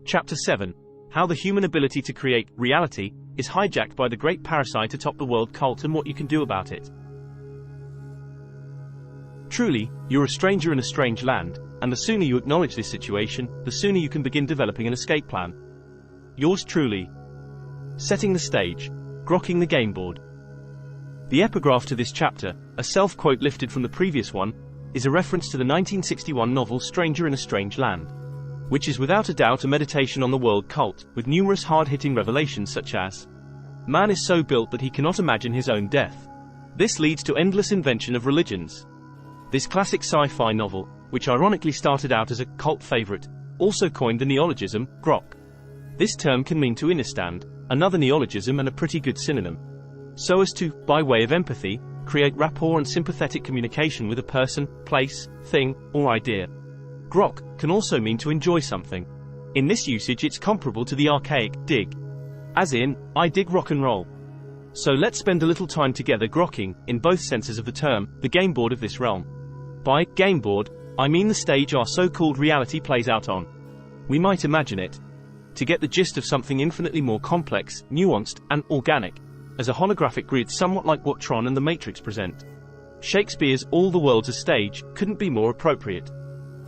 Chapter 7. How the human ability to create reality is hijacked by the great parasite atop the world cult and what you can do about it. Truly, you're a stranger in a strange land, and the sooner you acknowledge this situation, the sooner you can begin developing an escape plan. Yours truly. Setting the stage. Grokking the game board. The epigraph to this chapter, a self-quote lifted from the previous one, is a reference to the 1961 novel Stranger in a Strange Land, which is without a doubt a meditation on the world cult, with numerous hard-hitting revelations such as, man is so built that he cannot imagine his own death. This leads to endless invention of religions. This classic sci-fi novel, which ironically started out as a cult favorite, also coined the neologism, grok. This term can mean to innerstand, another neologism and a pretty good synonym. So as to, by way of empathy, create rapport and sympathetic communication with a person, place, thing, or idea. Grok can also mean to enjoy something. In this usage it's comparable to the archaic dig. As in, I dig rock and roll. So let's spend a little time together grokking, in both senses of the term, the game board of this realm. By game board, I mean the stage our so-called reality plays out on. We might imagine it to get the gist of something infinitely more complex, nuanced, and organic, as a holographic grid somewhat like what Tron and the Matrix present. Shakespeare's All the World's a Stage couldn't be more appropriate.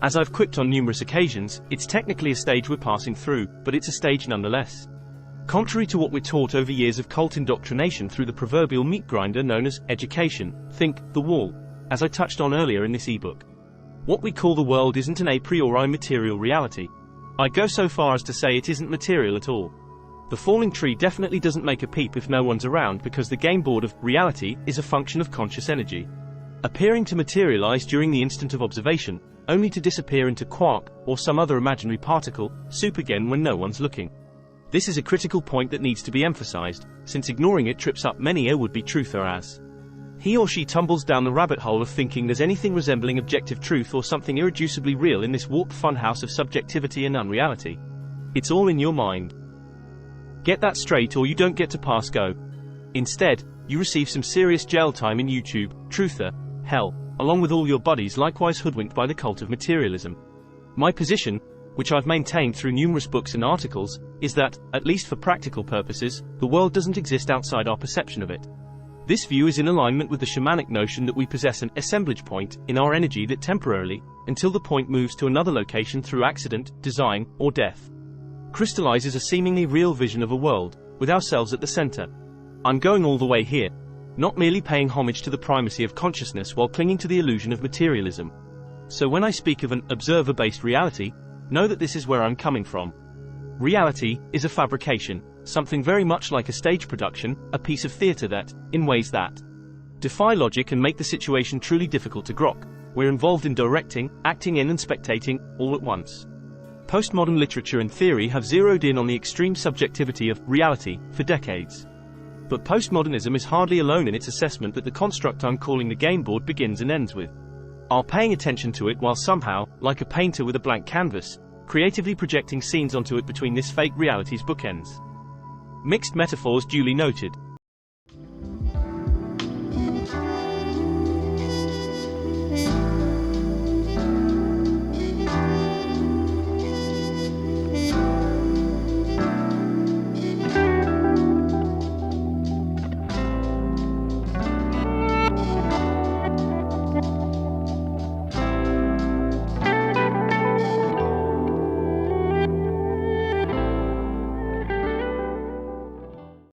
As I've quipped on numerous occasions, it's technically a stage we're passing through, but it's a stage nonetheless. Contrary to what we're taught over years of cult indoctrination through the proverbial meat grinder known as education, think, the wall, as I touched on earlier in this ebook. What we call the world isn't an a priori material reality. I go so far as to say it isn't material at all. The falling tree definitely doesn't make a peep if no one's around because the game board of reality is a function of conscious energy, appearing to materialize during the instant of observation, only to disappear into quark, or some other imaginary particle, soup again when no one's looking. This is a critical point that needs to be emphasized, since ignoring it trips up many a would-be truther as he or she tumbles down the rabbit hole of thinking there's anything resembling objective truth or something irreducibly real in this warped funhouse of subjectivity and unreality. It's all in your mind. Get that straight or you don't get to pass go. Instead, you receive some serious jail time in YouTube, truther, hell, along with all your buddies likewise hoodwinked by the cult of materialism. My position, which I've maintained through numerous books and articles, is that, at least for practical purposes, the world doesn't exist outside our perception of it. This view is in alignment with the shamanic notion that we possess an assemblage point in our energy that temporarily, until the point moves to another location through accident, design, or death, crystallizes a seemingly real vision of a world, with ourselves at the center. I'm going all the way here, not merely paying homage to the primacy of consciousness while clinging to the illusion of materialism. So when I speak of an observer-based reality, know that this is where I'm coming from. Reality is a fabrication, something very much like a stage production, a piece of theater that, in ways that defy logic and make the situation truly difficult to grok, we're involved in directing, acting in and spectating, all at once. Postmodern literature and theory have zeroed in on the extreme subjectivity of reality for decades. But postmodernism is hardly alone in its assessment that the construct I'm calling the game board begins and ends with our paying attention to it while somehow, like a painter with a blank canvas, creatively projecting scenes onto it between this fake reality's bookends. Mixed metaphors duly noted.